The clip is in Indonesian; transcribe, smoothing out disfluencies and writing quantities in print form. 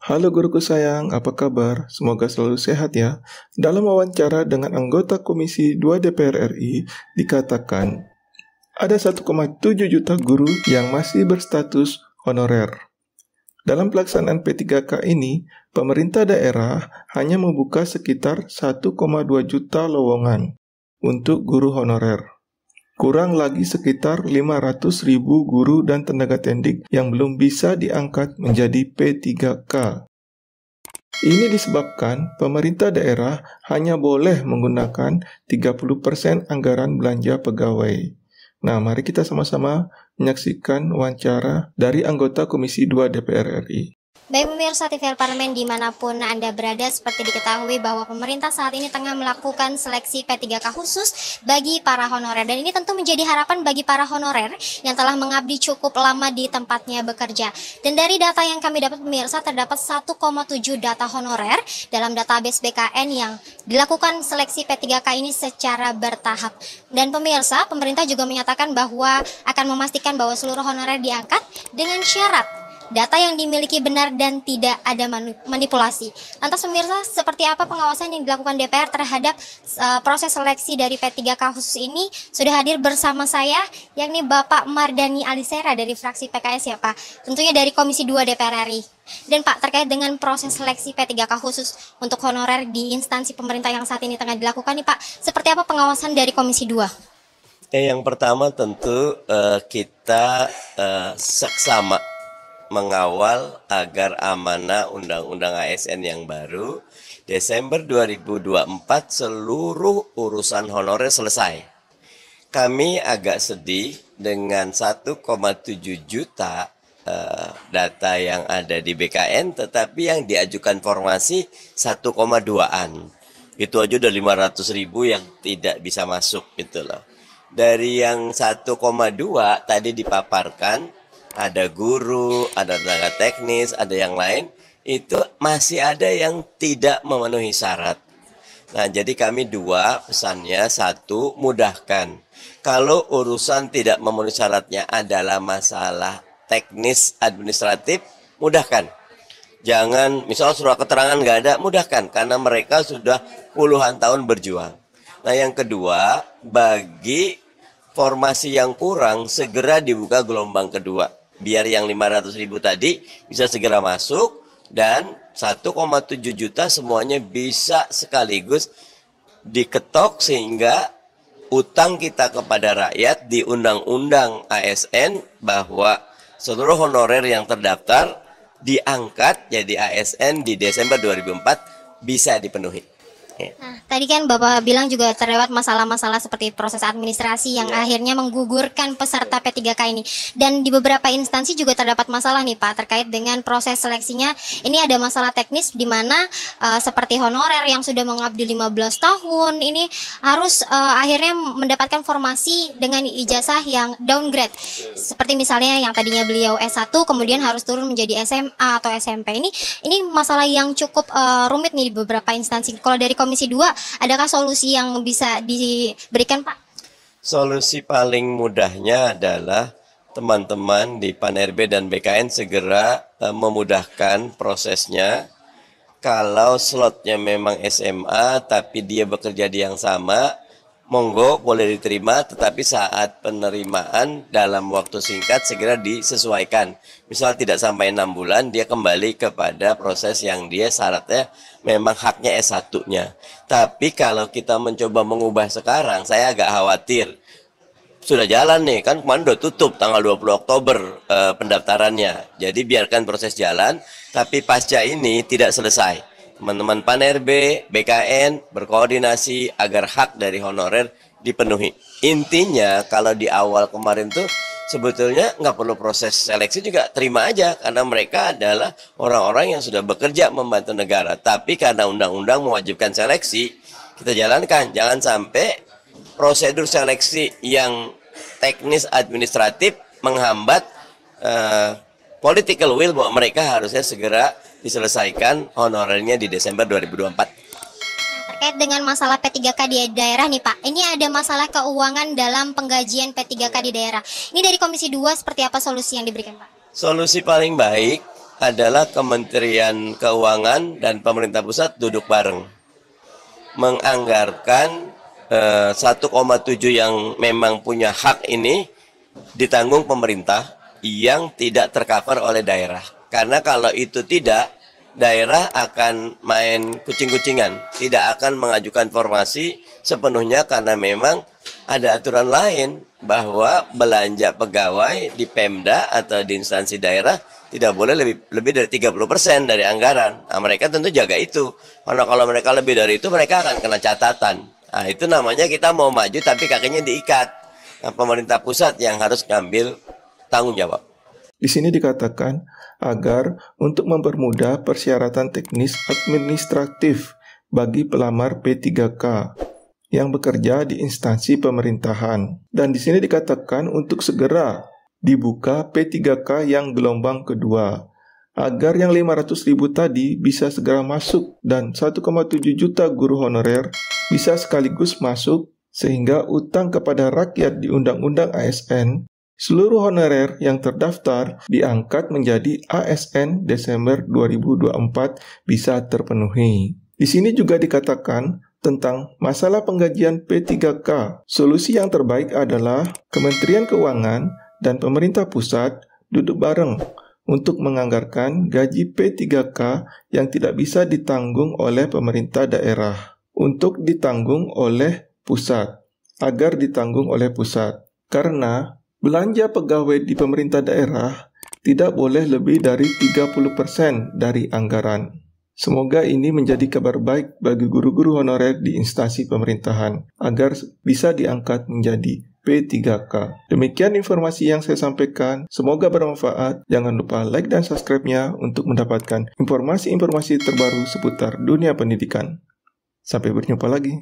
Halo guruku sayang, apa kabar? Semoga selalu sehat ya. Dalam wawancara dengan anggota Komisi 2 DPR RI, dikatakan ada 1,7 juta guru yang masih berstatus honorer. Dalam pelaksanaan P3K ini, pemerintah daerah hanya membuka sekitar 1,2 juta lowongan untuk guru honorer. Kurang lagi sekitar 500.000 guru dan tenaga pendidik yang belum bisa diangkat menjadi P3K. Ini disebabkan pemerintah daerah hanya boleh menggunakan 30% anggaran belanja pegawai. Nah, mari kita sama-sama menyaksikan wawancara dari anggota Komisi 2 DPR RI. Baik pemirsa TVR Parlemen dimanapun Anda berada, seperti diketahui bahwa pemerintah saat ini tengah melakukan seleksi P3K khusus bagi para honorer. Dan ini tentu menjadi harapan bagi para honorer yang telah mengabdi cukup lama di tempatnya bekerja. Dan dari data yang kami dapat pemirsa, terdapat 1,7 data honorer dalam database BKN yang dilakukan seleksi P3K ini secara bertahap. Dan pemirsa, pemerintah juga menyatakan bahwa akan memastikan bahwa seluruh honorer diangkat dengan syarat data yang dimiliki benar dan tidak ada manipulasi. Lantas pemirsa, seperti apa pengawasan yang dilakukan DPR terhadap proses seleksi dari P3K khusus ini? Sudah hadir bersama saya, yakni Bapak Mardhani Alisera dari fraksi PKS ya Pak, tentunya dari Komisi 2 DPR RI. Dan Pak, terkait dengan proses seleksi P3K khusus untuk honorer di instansi pemerintah yang saat ini tengah dilakukan nih Pak, seperti apa pengawasan dari Komisi 2? Yang pertama tentu kita seksama mengawal agar amanah Undang-Undang ASN yang baru Desember 2024 seluruh urusan honorer selesai. Kami agak sedih dengan 1,7 juta data yang ada di BKN, tetapi yang diajukan formasi 1,2-an. Itu aja udah 500.000 yang tidak bisa masuk gitu loh. Dari yang 1,2 tadi dipaparkan, ada guru, ada tenaga teknis, ada yang lain, itu masih ada yang tidak memenuhi syarat. Nah, jadi kami dua pesannya, satu, mudahkan. Kalau urusan tidak memenuhi syaratnya adalah masalah teknis administratif, mudahkan. Jangan, misal surat keterangan nggak ada, mudahkan. Karena mereka sudah puluhan tahun berjuang. Nah, yang kedua, bagi formasi yang kurang, segera dibuka gelombang kedua. Biar yang 500.000 tadi bisa segera masuk dan 1,7 juta semuanya bisa sekaligus diketok sehingga utang kita kepada rakyat di Undang-Undang ASN bahwa seluruh honorer yang terdaftar diangkat jadi ASN di Desember 2004 bisa dipenuhi. Nah, tadi kan Bapak bilang juga terlewat masalah-masalah seperti proses administrasi yang akhirnya menggugurkan peserta P3K ini. Dan di beberapa instansi juga terdapat masalah nih Pak terkait dengan proses seleksinya. Ini ada masalah teknis di mana seperti honorer yang sudah mengabdi 15 tahun ini harus akhirnya mendapatkan formasi dengan ijazah yang downgrade. Seperti misalnya yang tadinya beliau S1 kemudian harus turun menjadi SMA atau SMP. Ini masalah yang cukup rumit nih di beberapa instansi. Kalau dari Komisi 2, adakah solusi yang bisa diberikan, Pak? Solusi paling mudahnya adalah teman-teman di PAN-RB dan BKN segera memudahkan prosesnya. Kalau slotnya memang SMA, tapi dia bekerja di yang sama, monggo boleh diterima, tetapi saat penerimaan dalam waktu singkat segera disesuaikan. Misal tidak sampai 6 bulan, dia kembali kepada proses yang dia syaratnya memang haknya S1-nya. Tapi kalau kita mencoba mengubah sekarang, saya agak khawatir. Sudah jalan nih, kan kemarin udah tutup tanggal 20 Oktober pendaftarannya. Jadi biarkan proses jalan, tapi pasca ini tidak selesai. Teman-teman PAN-RB, BKN berkoordinasi agar hak dari honorer dipenuhi. Intinya kalau di awal kemarin tuh sebetulnya nggak perlu proses seleksi juga, terima aja karena mereka adalah orang-orang yang sudah bekerja membantu negara. Tapi karena undang-undang mewajibkan seleksi, kita jalankan. Jangan sampai prosedur seleksi yang teknis administratif menghambat political will bahwa mereka harusnya segera diselesaikan honorernya di Desember 2024. Terkait dengan masalah P3K di daerah nih Pak, ini ada masalah keuangan dalam penggajian P3K di daerah. Ini dari Komisi 2 seperti apa solusi yang diberikan Pak? Solusi paling baik adalah Kementerian Keuangan dan pemerintah pusat duduk bareng menganggarkan 1,7 yang memang punya hak ini ditanggung pemerintah yang tidak tercover oleh daerah. Karena kalau itu tidak, daerah akan main kucing-kucingan, tidak akan mengajukan formasi sepenuhnya karena memang ada aturan lain bahwa belanja pegawai di Pemda atau di instansi daerah tidak boleh lebih dari 30% dari anggaran. Nah, mereka tentu jaga itu. Karena kalau mereka lebih dari itu, mereka akan kena catatan. Nah, itu namanya kita mau maju tapi kakinya diikat. Nah, pemerintah pusat yang harus ngambil tanggung jawab. Di sini dikatakan agar untuk mempermudah persyaratan teknis administratif bagi pelamar P3K yang bekerja di instansi pemerintahan. Dan di sini dikatakan untuk segera dibuka P3K yang gelombang kedua, agar yang 500.000 tadi bisa segera masuk dan 1,7 juta guru honorer bisa sekaligus masuk, sehingga utang kepada rakyat di Undang-Undang ASN, seluruh honorer yang terdaftar diangkat menjadi ASN Desember 2024 bisa terpenuhi. Di sini juga dikatakan tentang masalah penggajian P3K. Solusi yang terbaik adalah Kementerian Keuangan dan pemerintah pusat duduk bareng untuk menganggarkan gaji P3K yang tidak bisa ditanggung oleh pemerintah daerah untuk ditanggung oleh pusat, agar ditanggung oleh pusat. Karena belanja pegawai di pemerintah daerah tidak boleh lebih dari 30% dari anggaran. Semoga ini menjadi kabar baik bagi guru-guru honorer di instansi pemerintahan, agar bisa diangkat menjadi P3K. Demikian informasi yang saya sampaikan, semoga bermanfaat. Jangan lupa like dan subscribe-nya untuk mendapatkan informasi-informasi terbaru seputar dunia pendidikan. Sampai berjumpa lagi.